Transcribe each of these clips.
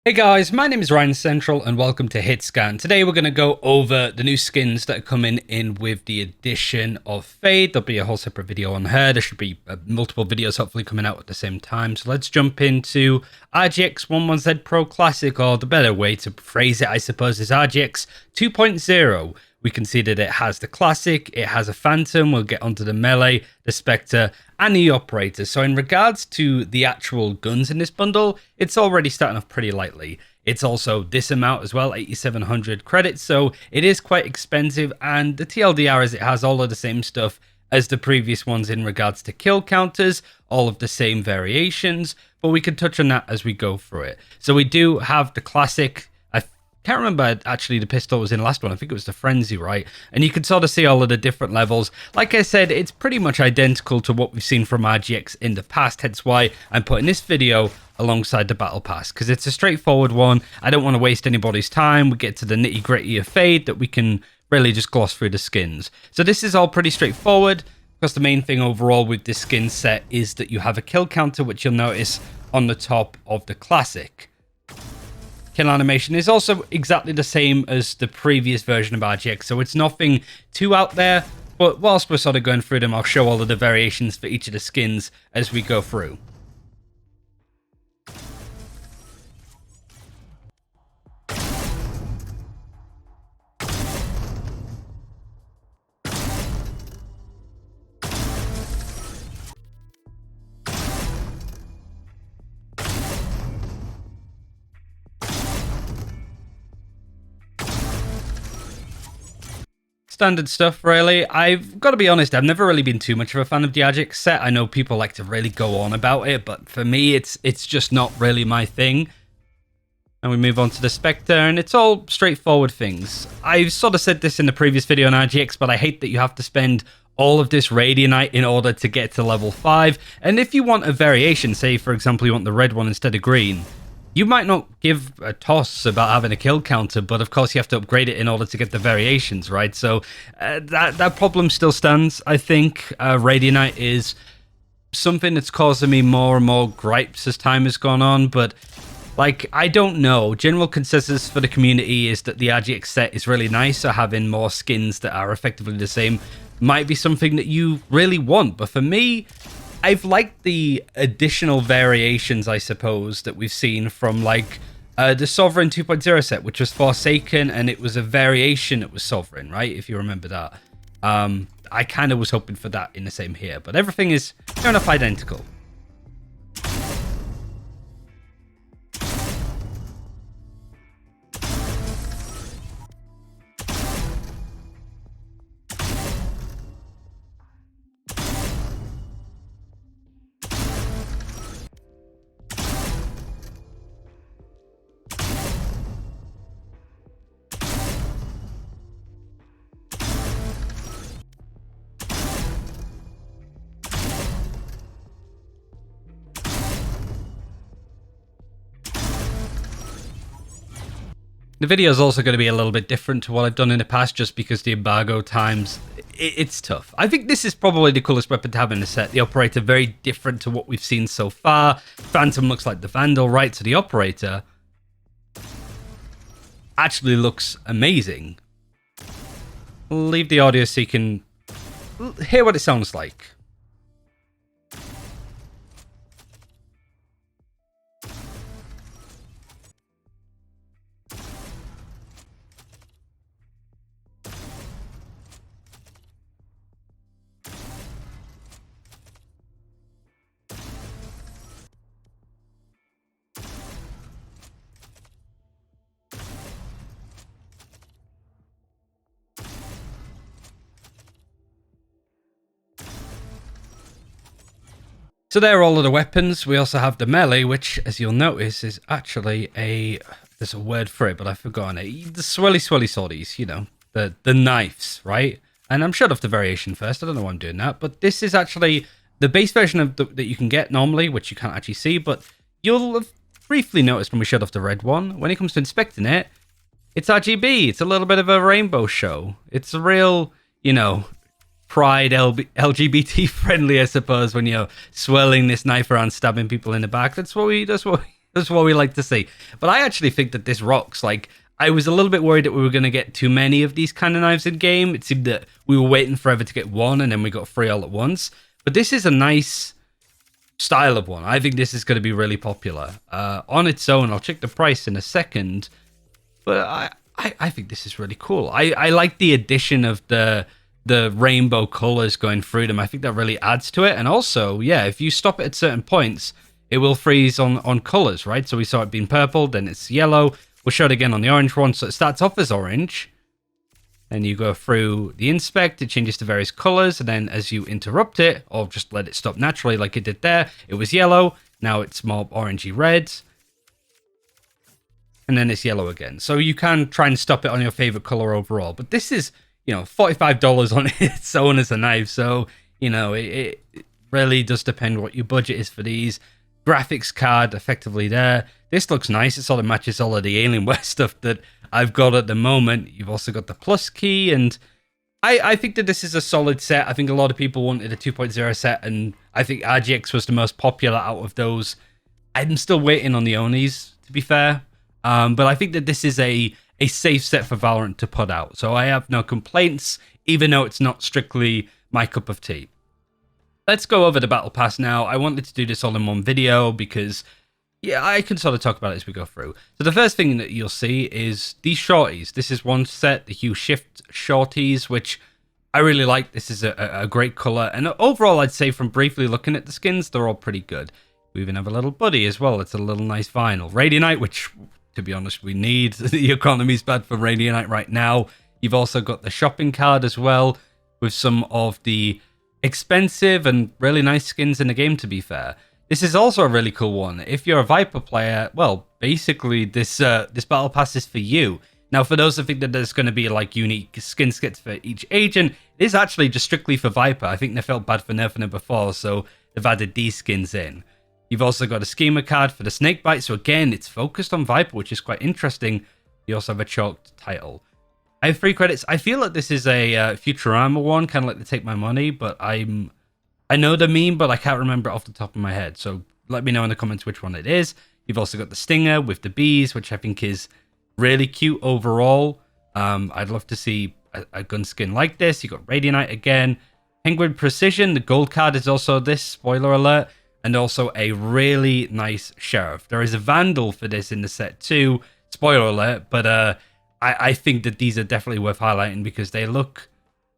Hey guys, my name is RyanCentral and welcome to HitScan. Today we're going to go over the new skins that are coming in with the addition of Fade. There'll be a whole separate video on her. There should be multiple videos hopefully coming out at the same time. So let's jump into RGX 2.0 Pro Classic, or the better way to phrase it I suppose is RGX 2.0. We can see that it has the Classic, it has a Phantom, we'll get onto the Melee, the Spectre, and the Operator. So in regards to the actual guns in this bundle, it's already starting off pretty lightly. It's also this amount as well, 8,700 credits, so it is quite expensive, and the TLDR is it has all of the same stuff as the previous ones in regards to kill counters, all of the same variations, but we can touch on that as we go through it. So we do have the Classic. Can't remember actually the pistol was in the last one. I think it was the Frenzy, right? And you can sort of see all of the different levels. Like I said, it's pretty much identical to what we've seen from RGX in the past, hence why I'm putting this video alongside the Battle Pass, because it's a straightforward one. I don't want to waste anybody's time. We get to the nitty gritty of Fade that we can really just gloss through the skins. So this is all pretty straightforward, because the main thing overall with this skin set is that you have a kill counter, which you'll notice on the top of the Classic. Kill animation is also exactly the same as the previous version of RGX, so it's nothing too out there, but whilst we're sort of going through them, I'll show all of the variations for each of the skins as we go through. Standard stuff, really. I've got to be honest, I've never really been too much of a fan of the RGX set. I know people like to really go on about it, but for me, it's just not really my thing. And we move on to the Spectre, and it's all straightforward things. I've sort of said this in the previous video on RGX, but I hate that you have to spend all of this Radianite in order to get to level 5. And if you want a variation, say for example you want the red one instead of green, you might not give a toss about having a kill counter, but of course you have to upgrade it in order to get the variations, right? So that problem still stands, I think. Radianite is something that's causing me more and more gripes as time has gone on, but like, I don't know. General consensus for the community is that the RGX set is really nice, so having more skins that are effectively the same might be something that you really want, but for me, I've liked the additional variations, I suppose, that we've seen from like the Sovereign 2.0 set, which was Forsaken, and it was a variation that was Sovereign, right? If you remember that. I kind of was hoping for that in the same here, but everything is fair enough identical. The video is also going to be a little bit different to what I've done in the past, just because the embargo times, it's tough. I think this is probably the coolest weapon to have in the set. The Operator, very different to what we've seen so far. Phantom looks like the Vandal, right? So the Operator actually looks amazing. I'll leave the audio so you can hear what it sounds like. So there are all of the weapons. We also have the melee, which, as you'll notice, is actually there's a word for it, but I've forgotten it. The swelly swordies, you know, the knives, right? And I'm shut off the variation first. I don't know why I'm doing that, but this is actually the base version of that you can get normally, which you can't actually see, but you'll have briefly noticed when we shut off the red one. When it comes to inspecting it, it's RGB. It's a little bit of a rainbow show. It's a real, you know, pride LGBT friendly, I suppose, when you're swirling this knife around, stabbing people in the back. That's what we That's what we like to see. But I actually think that this rocks. Like, I was a little bit worried that we were going to get too many of these kind of knives in game. It seemed that we were waiting forever to get one, and then we got 3 all at once. But this is a nice style of one. I think this is going to be really popular. On its own, I'll check the price in a second. But I think this is really cool. I like the addition of the rainbow colors going through them. I think that really adds to it. And also, yeah, if you stop it at certain points, it will freeze on colors, right? So we saw it being purple, then it's yellow. We'll show it again on the orange one. So it starts off as orange. Then you go through the inspect, it changes to various colors. And then as you interrupt it, or just let it stop naturally like it did there, it was yellow. Now it's more orangey red. And then it's yellow again. So you can try and stop it on your favorite color overall. But this is, $45 on its own as a knife. So, it really does depend what your budget is for these. Graphics card effectively there. This looks nice. It sort of matches all of the Alienware stuff that I've got at the moment. You've also got the plus key, and I think that this is a solid set. I think a lot of people wanted a 2.0 set, and I think RGX was the most popular out of those. I'm still waiting on the Onis, to be fair. But I think that this is a safe set for Valorant to put out. So I have no complaints, even though it's not strictly my cup of tea. Let's go over the Battle Pass now. I wanted to do this all in one video because, yeah, I can sort of talk about it as we go through. So the first thing that you'll see is these shorties. This is one set, the Hue Shift shorties, which I really like. This is a great color. And overall, I'd say from briefly looking at the skins, they're all pretty good. We even have a little buddy as well. It's a little nice vinyl. Radianite, which, to be honest, we need. The economy's bad for Radianite right now. You've also got the shopping card as well, with some of the expensive and really nice skins in the game, to be fair. This is also a really cool one. If you're a Viper player, well, basically this Battle Pass is for you. Now, for those that think that there's going to be like unique skin skits for each agent, it is actually just strictly for Viper. I think they felt bad for nerfing it before, so they've added these skins in. You've also got a schema card for the Snakebite, so again, it's focused on Viper, which is quite interesting. You also have a chalked title. I have 3 credits. I feel like this is a Futurama one, kind of like the Take My Money, but I know the meme, but I can't remember it off the top of my head. So let me know in the comments which one it is. You've also got the Stinger with the bees, which I think is really cute overall. I'd love to see a gun skin like this. You've got Radianite again. Penguin Precision, the gold card is also this, spoiler alert. And also a really nice Sheriff. There is a Vandal for this in the set too, spoiler alert, but I think that these are definitely worth highlighting because they look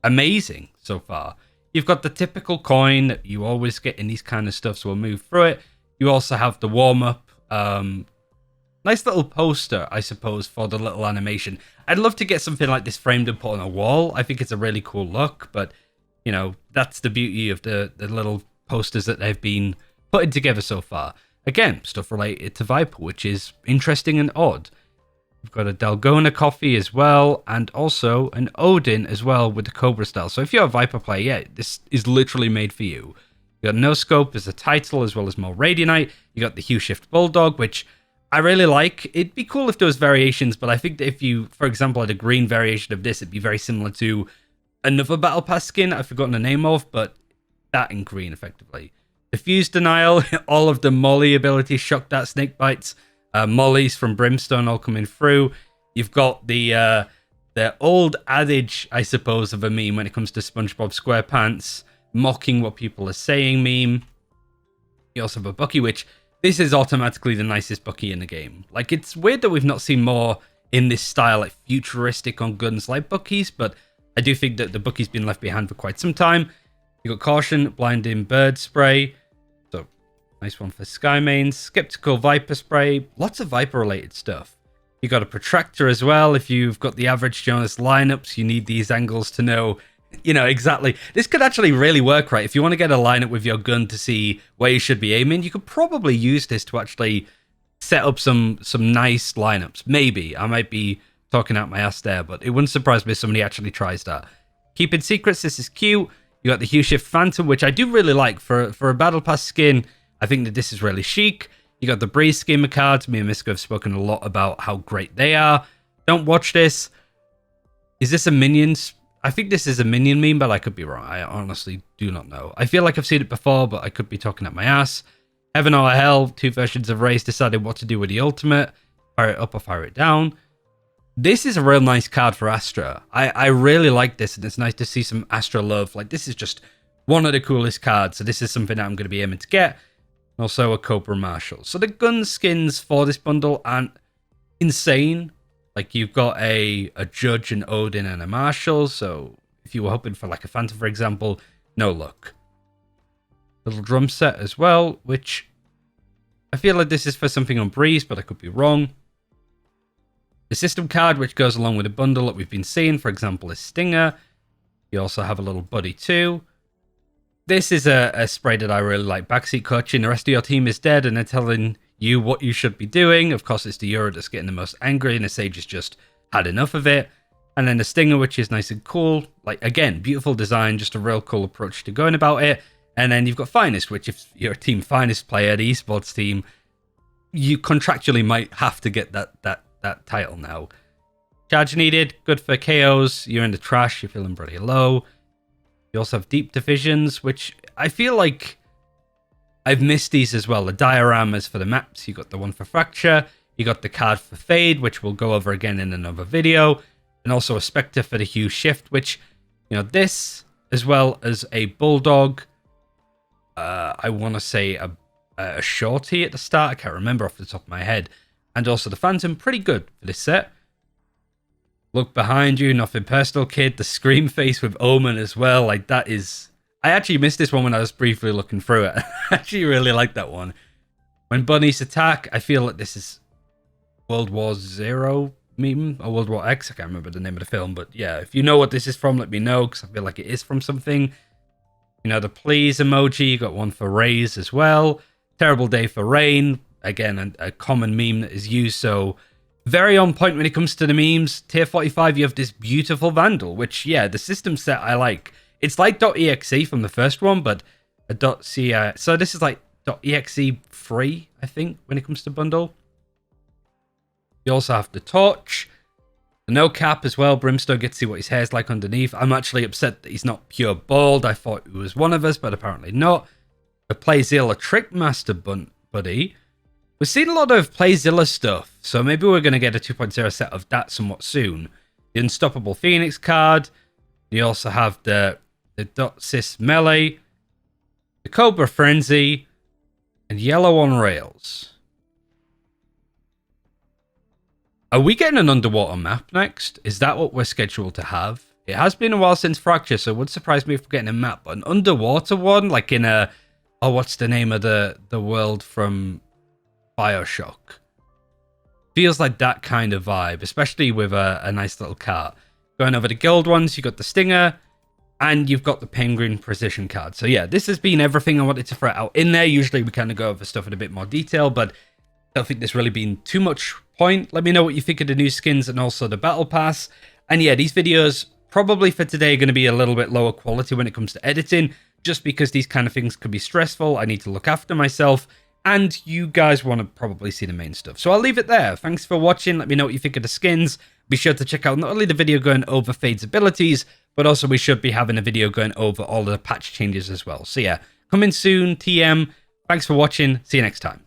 amazing so far. You've got the typical coin that you always get in these kind of stuff, so we'll move through it. You also have the warm-up. Nice little poster, I suppose, for the little animation. I'd love to get something like this framed and put on a wall. I think it's a really cool look, but, that's the beauty of the little posters that they've been putting together so far. Again, stuff related to Viper, which is interesting and odd. We've got a Dalgona coffee as well, and also an Odin as well with the Cobra style. So if you're a Viper player, yeah, this is literally made for you. You got No Scope as a title, as well as more Radianite. You got the Hue Shift Bulldog, which I really like. It'd be cool if there was variations, but I think that if you, for example, had a green variation of this, it'd be very similar to another Battle Pass skin I've forgotten the name of, but that in green, effectively. Diffuse Denial, all of the Molly abilities, Shock Dart, Snake Bites, Mollies from Brimstone all coming through. You've got the old adage, I suppose, of a meme when it comes to SpongeBob SquarePants, mocking what people are saying meme. You also have a Bucky, which this is automatically the nicest Bucky in the game. Like, it's weird that we've not seen more in this style, like futuristic on guns like Bucky's, but I do think that the Bucky's been left behind for quite some time. You got Caution, Blinding Bird Spray. So, nice one for Sky Mains. Skeptical Viper Spray. Lots of Viper-related stuff. You got a Protractor as well. If you've got the average Jonas lineups, you need these angles to know, exactly. This could actually really work, right? If you want to get a lineup with your gun to see where you should be aiming, you could probably use this to actually set up some nice lineups. Maybe. I might be talking out my ass there, but it wouldn't surprise me if somebody actually tries that. Keeping Secrets, this is cute. You got the Hue Shift Phantom, which I do really like. For a Battle Pass skin, I think that this is really chic. You got the Breeze Schema cards. Me and Miska have spoken a lot about how great they are. Don't watch this. Is this a Minions? I think this is a Minion meme, but I could be wrong. I honestly do not know. I feel like I've seen it before, but I could be talking at my ass. Heaven or Hell, 2 versions of Raze decided what to do with the ultimate. Fire it up or fire it down. This is a real nice card for Astra. I really like this, and it's nice to see some Astra love. Like, this is just one of the coolest cards, so this is something that I'm going to be aiming to get. Also a Cobra Marshal. So the gun skins for this bundle aren't insane. Like, you've got a Judge, an Odin, and a Marshal, so if you were hoping for like a Phantom, for example, no luck. Little drum set as well, which I feel like this is for something on Breeze, but I could be wrong. The system card, which goes along with the bundle that we've been seeing, for example, is Stinger. You also have a little buddy too. This is a spray that I really like. Backseat coaching. The rest of your team is dead, and they're telling you what you should be doing. Of course, it's the Euro that's getting the most angry, and the Sage has just had enough of it. And then the Stinger, which is nice and cool. Like, again, beautiful design, just a real cool approach to going about it. And then you've got Finest, which if you're a team Finest player, the esports team, you contractually might have to get that title now. Charge needed, good for KOs. You're in the trash, you're feeling pretty low. You also have Deep Divisions, which I feel like I've missed these as well. The dioramas for the maps, you got the one for Fracture, you got the card for Fade, which we'll go over again in another video, and also a Spectre for the Hue Shift, which, you know, this, as well as a Bulldog, I want to say a Shorty at the start, I can't remember off the top of my head, and also the Phantom, pretty good for this set. Look behind you, nothing personal, kid. The Scream face with Omen as well, like that is... I actually missed this one when I was briefly looking through it. I actually really like that one. When bunnies attack, I feel like this is World War Zero meme, or World War X, I can't remember the name of the film, but yeah, if you know what this is from, let me know, because I feel like it is from something. You know, the please emoji, you got one for Raze as well. Terrible day for rain. Again, a common meme that is used, so very on point when it comes to the memes. Tier 45, you have this beautiful Vandal, which, yeah, the system set I like. It's like .exe from the first one, but a .ci. So this is like .exe free, I think, when it comes to bundle. You also have the Torch. The No Cap as well. Brimstone gets to see what his hair's like underneath. I'm actually upset that he's not pure bald. I thought he was one of us, but apparently not. The Playzilla Trickmaster buddy. We've seen a lot of Playzilla stuff, so maybe we're going to get a 2.0 set of that somewhat soon. The Unstoppable Phoenix card. You also have the .sys Melee, the Cobra Frenzy, and Yellow on Rails. Are we getting an underwater map next? Is that what we're scheduled to have? It has been a while since Fracture, so it would surprise me if we're getting a map, but an underwater one, like in a... Oh, what's the name of the world from Bioshock? Feels like that kind of vibe, especially with a nice little cart. Going over the guild ones, you got the Stinger, and you've got the Penguin Precision card. So yeah, this has been everything I wanted to throw out in there. Usually we kind of go over stuff in a bit more detail, but I don't think there's really been too much point. Let me know what you think of the new skins and also the Battle Pass. And yeah, these videos probably for today are going to be a little bit lower quality when it comes to editing, just because these kind of things could be stressful. I need to look after myself, and you guys want to probably see the main stuff. So I'll leave it there. Thanks for watching. Let me know what you think of the skins. Be sure to check out not only the video going over Fade's abilities, but also we should be having a video going over all the patch changes as well. So yeah, coming soon, TM. Thanks for watching. See you next time.